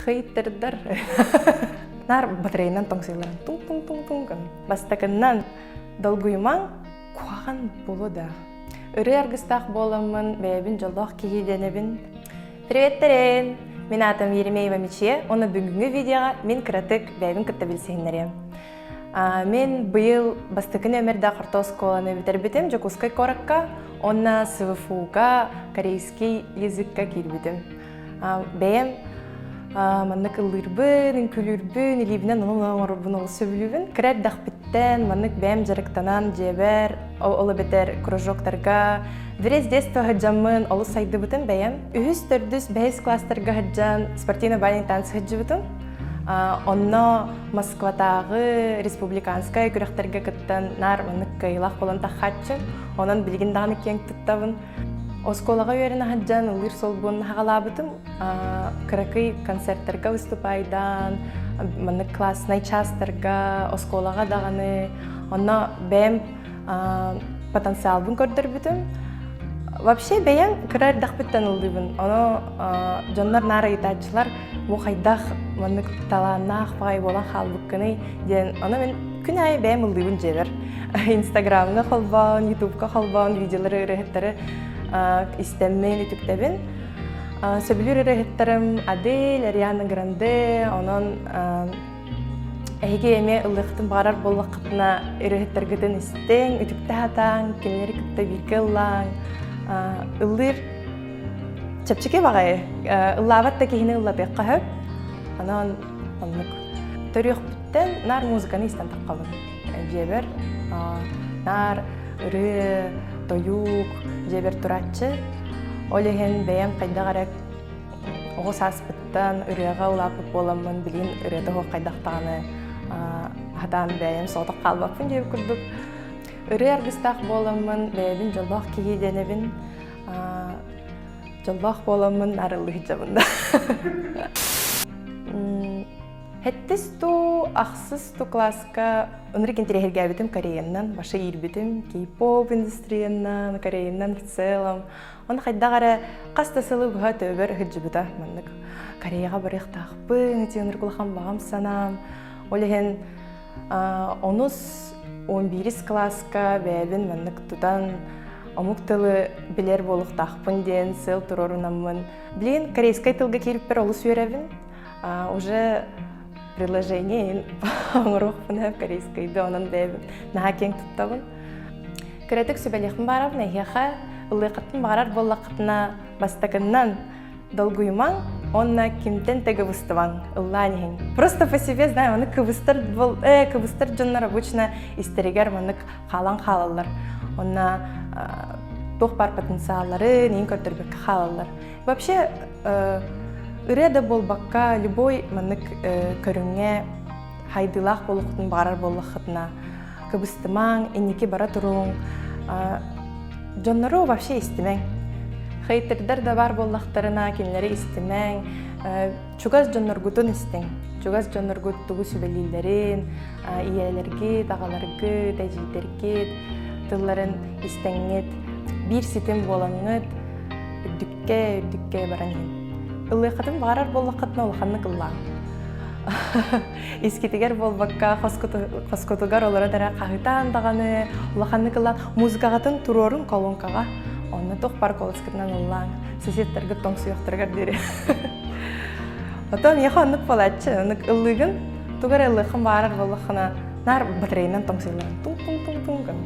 Хыйттырдар. Нар батарейнан тоңсыйларын тун-тун-тун-тун. Бастакыннан долгуйман куаган болу да. Үрі аргыстақ боламын, бәйбін жолдақ кейденебін. Приветтерен! Мен атым Еремеева Мече, оны бүгінгі видеоға мен кіратық бәйбін күтті білсейінлерем. Мен бұйыл бастықын өмірді қыртос коланы бітербітім, жокускай коракка, онна СВФУ-ға, корейский языкка келбітім. Бәйім маннык ылырбын, күлірбін, илебінен оның орыбын ол сөбілібін. Кірәр дақпіттен, маннык бәйім жарықтанан жебер, олы бетер кружоктарға. Дөрес детство хаджамын, олы сайды бұтын бәйім. Үхіс төрдіс бәйіз кластарға хаджан, спортивно-бальный танцы хаджы бұтын. Онно Москватағы республиканская күрәқтарға кіттен нар маннык кайлақ болан таққатчын, онын білген дағаны кең тұттабын. Осколаға үйеріне хаджан ұлыр сол бұн хағалабытым, кірәкей концерттарға выступайдан, маннык классный частарға, осколаға дағаны, онна бәйім потенциал бұн көрдір бүтім. Вообще бәйім кірәр дақпыттан ұлдыбын. Оны жонлар нары итачылар мұқайдақ маннык таланақ бағай болан қал бұққыны ден. Оны мен күн айы бәйім ұлдыбын жебір. Инстаграмға қолбауын, ютубқа қолбауын, видеолары үрігеттері истеммен үтіктебін. Сөбілер үрігеттерім Адель, Ариана Гранде, онын әйге әме ұлықтың бағарар болуқытына үрігеттергідін істең, үтікті хатаң, кемелері күтті біркі ұлаң. Ұлыр чәпчеке бағай, ұллаватта кейіні ұллабек қағып, анан төріқ біттен нар музыканы істен таққабын. Жебір, нар, үрі, тойук, жебір тұратчы. Олеген бәйім қайдағарек оғыз аспыттан үріға ұлапып боламын, білін үреді оғы қайдақтағаны адан бәйім соғдық қалбақпын жебір күрдік. Үрі аргыстақ боламын, бәйбін жолбақ кейденебін, жолбақ боламын, арылығы жабында. Хәттіс ту, ақсыз ту класска өнірік интерегерге әбітім Кореяннан, башы ербітім, кей-поп индустрияннан, Кореяннан в целом. Оны қайдағары қастасылы бұға төбір үхіджі маннык. Кореяға барық тақпын, өтенір құлған бағам санам. Олеген 11 класска бәйбін маннык тудан омук тылы білер болық тақпын ден сыл тұрорынамын. Білен, корейскай тылға келіп бір олы сүйерәбін. Уже приложение оңырықпын әп корейскайды, онын бәйбін наға кең тұттабын. Күрәтік сөбәлеқпін барабын, әйеға ұлықытын бағарар болақытына бастакыннан долгуйман, онна кемтен тегі выстыван, ұлланығын. Просто по себе знаем, оны кыбыстыр жонлар обычно истерегер манык қалан қалалар. Онна тоқ бар потенциалары, нейін көрдірбек қалалар. Вообще, үреді болбаққа любой манык көріңе хайдылақ болуқтың бағарар болуқытына кыбыстыман, енеке бара тұруң. Жонлары вообще истемең. Хейттердер да бар боллақтарына кенлері истемең. Чугаз жонларгутын истең. Чугаз жонларгут тугу сүбелилерін, иелерге, тағаларғы, тәжейдерге, тылларын истеңет, бір сетім болаңыт, үрдікке баранын. Ұлықытын бағарар боллақытына олықанны қылла. Искетігер болбаққа қоскотугар олары дара қағытан дағаны, олықанны қылла музыкағатын тұрорын колонкаға. Онны тоқ бар колыскырынан ұллаң, сесеттергі тоң сұйықтырғар дері. Отон еқа оннық болатшы, оннық ұлығын, тұғыр ұлықын бағарар болықына нар батарейнан тоң сұйларын тун-тун-тун-тун.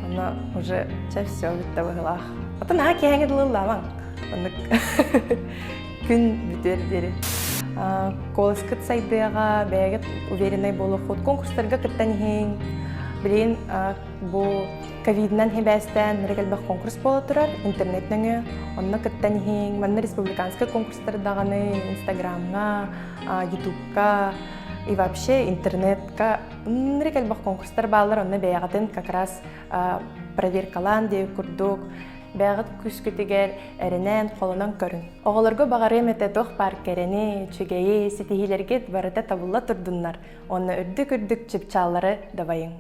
Онны уже чай все бітті бұғылақ. Отон наға кейәңі дұлылламаң, оннық күн бүтер дері. Колыскыт сайдыға бәйгет уверенай болуқуд конкурстарға кіттен ең. Білейін, бұл ковиднан хебәстен регелбақ конкурс болу тұрар, интернетніңі, онына кіттен ең. Мәнні республиканскай конкурстар дағаны Инстаграмға, Ютубқа и вообще интернетқа регелбақ конкурстар балар, онына бәйгетін как раз проверкалан дейі күрдік. Бәғыт күскітігер әрінен қолынан көрін. Оғылырғы бағары әмәті тоқ бар кәрені, чүгейі, сетихилерге барыда табылла тұрдынлар. Оны үрдік-үрдік чіпчалары давайың.